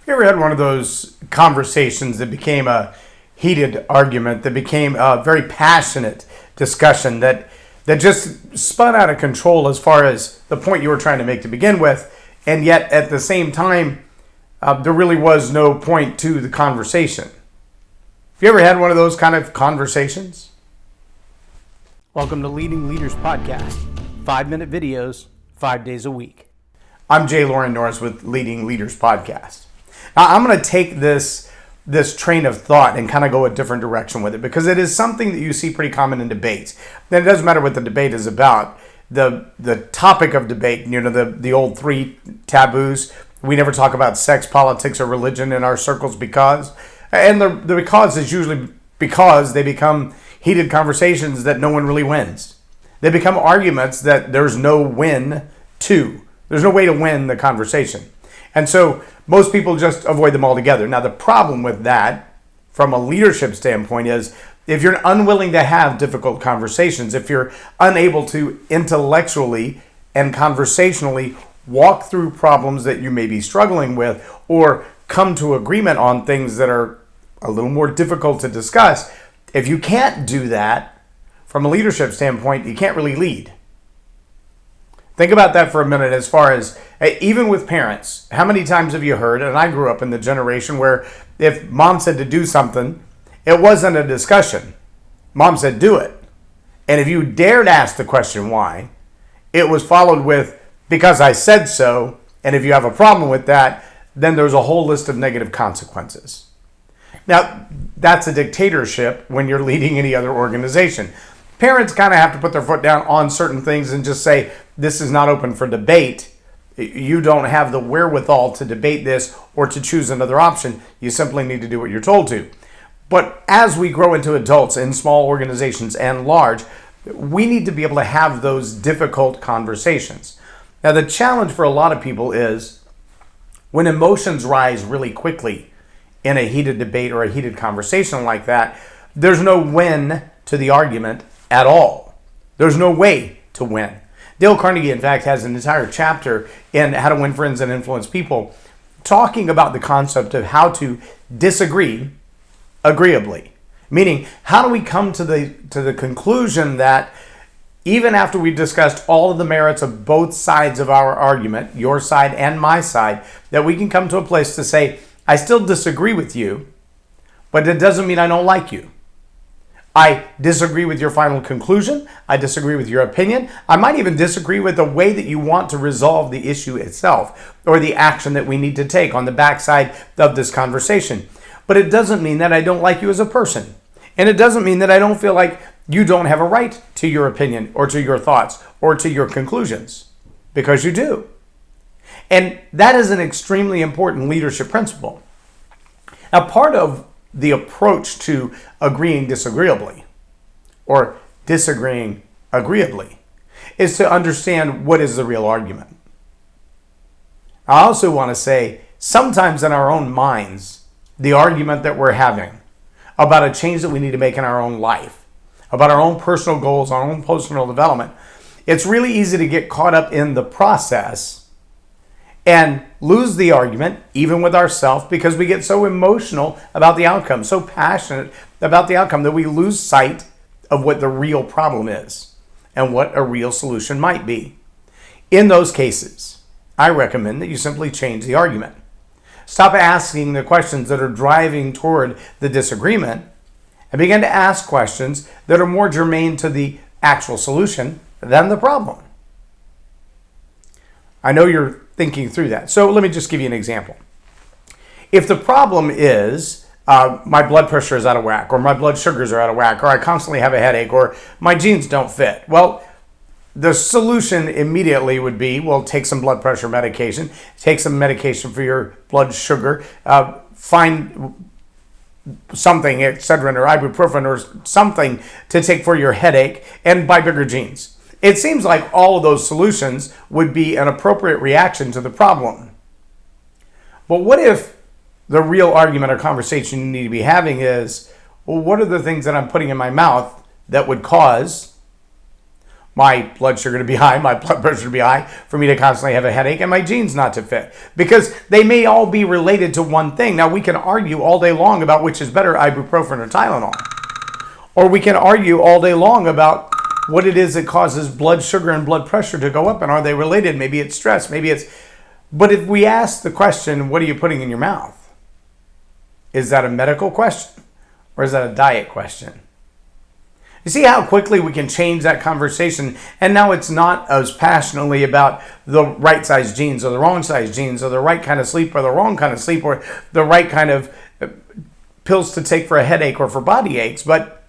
You ever had one of those conversations that became a heated argument, that became a very passionate discussion that just spun out of control as far as the point you were trying to make to begin with, and yet at the same time, there really was no point to the conversation? Have you ever had one of those kind of conversations? Welcome to Leading Leaders Podcast, 5-minute videos, 5 days a week. I'm J Loren Norris with Leading Leaders Podcast. Now, I'm going to take this train of thought and kind of go a different direction with it, because it is something that you see pretty common in debates. And it doesn't matter what the debate is about. The topic of debate, the old 3 taboos. We never talk about sex, politics, or religion in our circles because the because is usually because they become heated conversations that no one really wins. They become arguments that there's no win to. There's no way to win the conversation. And so most people just avoid them altogether. Now, the problem with that, from a leadership standpoint, is if you're unwilling to have difficult conversations, if you're unable to intellectually and conversationally walk through problems that you may be struggling with, or come to agreement on things that are a little more difficult to discuss, if you can't do that from a leadership standpoint, you can't really lead. Think about that for a minute as far as, even with parents, how many times have you heard, and I grew up in the generation where if mom said to do something, it wasn't a discussion. Mom said do it. And if you dared ask the question why, it was followed with, because I said so, and if you have a problem with that, then there's a whole list of negative consequences. Now, that's a dictatorship when you're leading any other organization. Parents kind of have to put their foot down on certain things and just say, this is not open for debate. You don't have the wherewithal to debate this or to choose another option. You simply need to do what you're told to. But as we grow into adults in small organizations and large, we need to be able to have those difficult conversations. Now, the challenge for a lot of people is when emotions rise really quickly in a heated debate or a heated conversation like that, there's no win to the argument at all. There's no way to win. Dale Carnegie, in fact, has an entire chapter in How to Win Friends and Influence People, talking about the concept of how to disagree agreeably. Meaning, how do we come to the conclusion that even after we've discussed all of the merits of both sides of our argument, your side and my side, that we can come to a place to say, I still disagree with you, but it doesn't mean I don't like you. I disagree with your final conclusion. I disagree with your opinion. I might even disagree with the way that you want to resolve the issue itself or the action that we need to take on the backside of this conversation. But it doesn't mean that I don't like you as a person. And it doesn't mean that I don't feel like you don't have a right to your opinion or to your thoughts or to your conclusions, because you do. And that is an extremely important leadership principle. Now, part of the approach to agreeing disagreeably or disagreeing agreeably is to understand what is the real argument. I also want to say, sometimes in our own minds, the argument that we're having about a change that we need to make in our own life, about our own personal goals, our own personal development, it's really easy to get caught up in the process and lose the argument, even with ourselves, because we get so emotional about the outcome, so passionate about the outcome, that we lose sight of what the real problem is and what a real solution might be. In those cases, I recommend that you simply change the argument. Stop asking the questions that are driving toward the disagreement and begin to ask questions that are more germane to the actual solution than the problem. I know you're thinking through that. So let me just give you an example. If the problem is my blood pressure is out of whack, or my blood sugars are out of whack, or I constantly have a headache, or my jeans don't fit, well, the solution immediately would be, well, take some blood pressure medication, take some medication for your blood sugar, find something, etc., or ibuprofen or something to take for your headache, and buy bigger jeans. It seems like all of those solutions would be an appropriate reaction to the problem. But what if the real argument or conversation you need to be having is, well, what are the things that I'm putting in my mouth that would cause my blood sugar to be high, my blood pressure to be high, for me to constantly have a headache, and my genes not to fit. Because they may all be related to one thing. Now, we can argue all day long about which is better, ibuprofen or Tylenol. Or we can argue all day long about what it is that causes blood sugar and blood pressure to go up, and are they related? Maybe it's stress, maybe it's... But if we ask the question, what are you putting in your mouth? Is that a medical question or is that a diet question? You see how quickly we can change that conversation, and now it's not as passionately about the right size jeans or the wrong size jeans or the right kind of sleep or the wrong kind of sleep or the right kind of pills to take for a headache or for body aches, but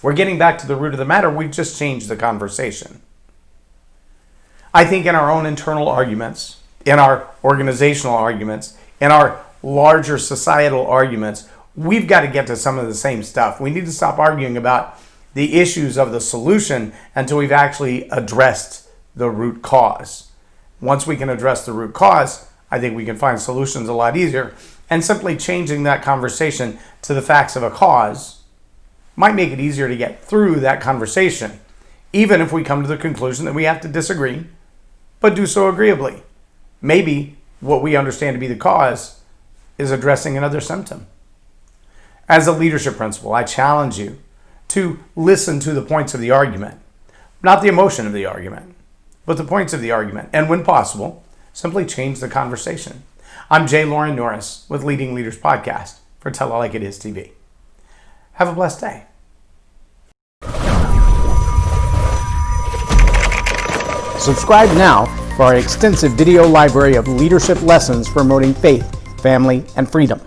we're getting back to the root of the matter. We've just changed the conversation. I think in our own internal arguments, in our organizational arguments, in our larger societal arguments, we've got to get to some of the same stuff. We need to stop arguing about the issues of the solution until we've actually addressed the root cause. Once we can address the root cause, I think we can find solutions a lot easier. And simply changing that conversation to the facts of a cause might make it easier to get through that conversation, even if we come to the conclusion that we have to disagree, but do so agreeably. Maybe what we understand to be the cause is addressing another symptom. As a leadership principle, I challenge you to listen to the points of the argument, not the emotion of the argument, but the points of the argument. And when possible, simply change the conversation. I'm J Loren Norris with Leading Leaders Podcast for Tell It Like It Is TV. Have a blessed day. Subscribe now for our extensive video library of leadership lessons promoting faith, family, and freedom.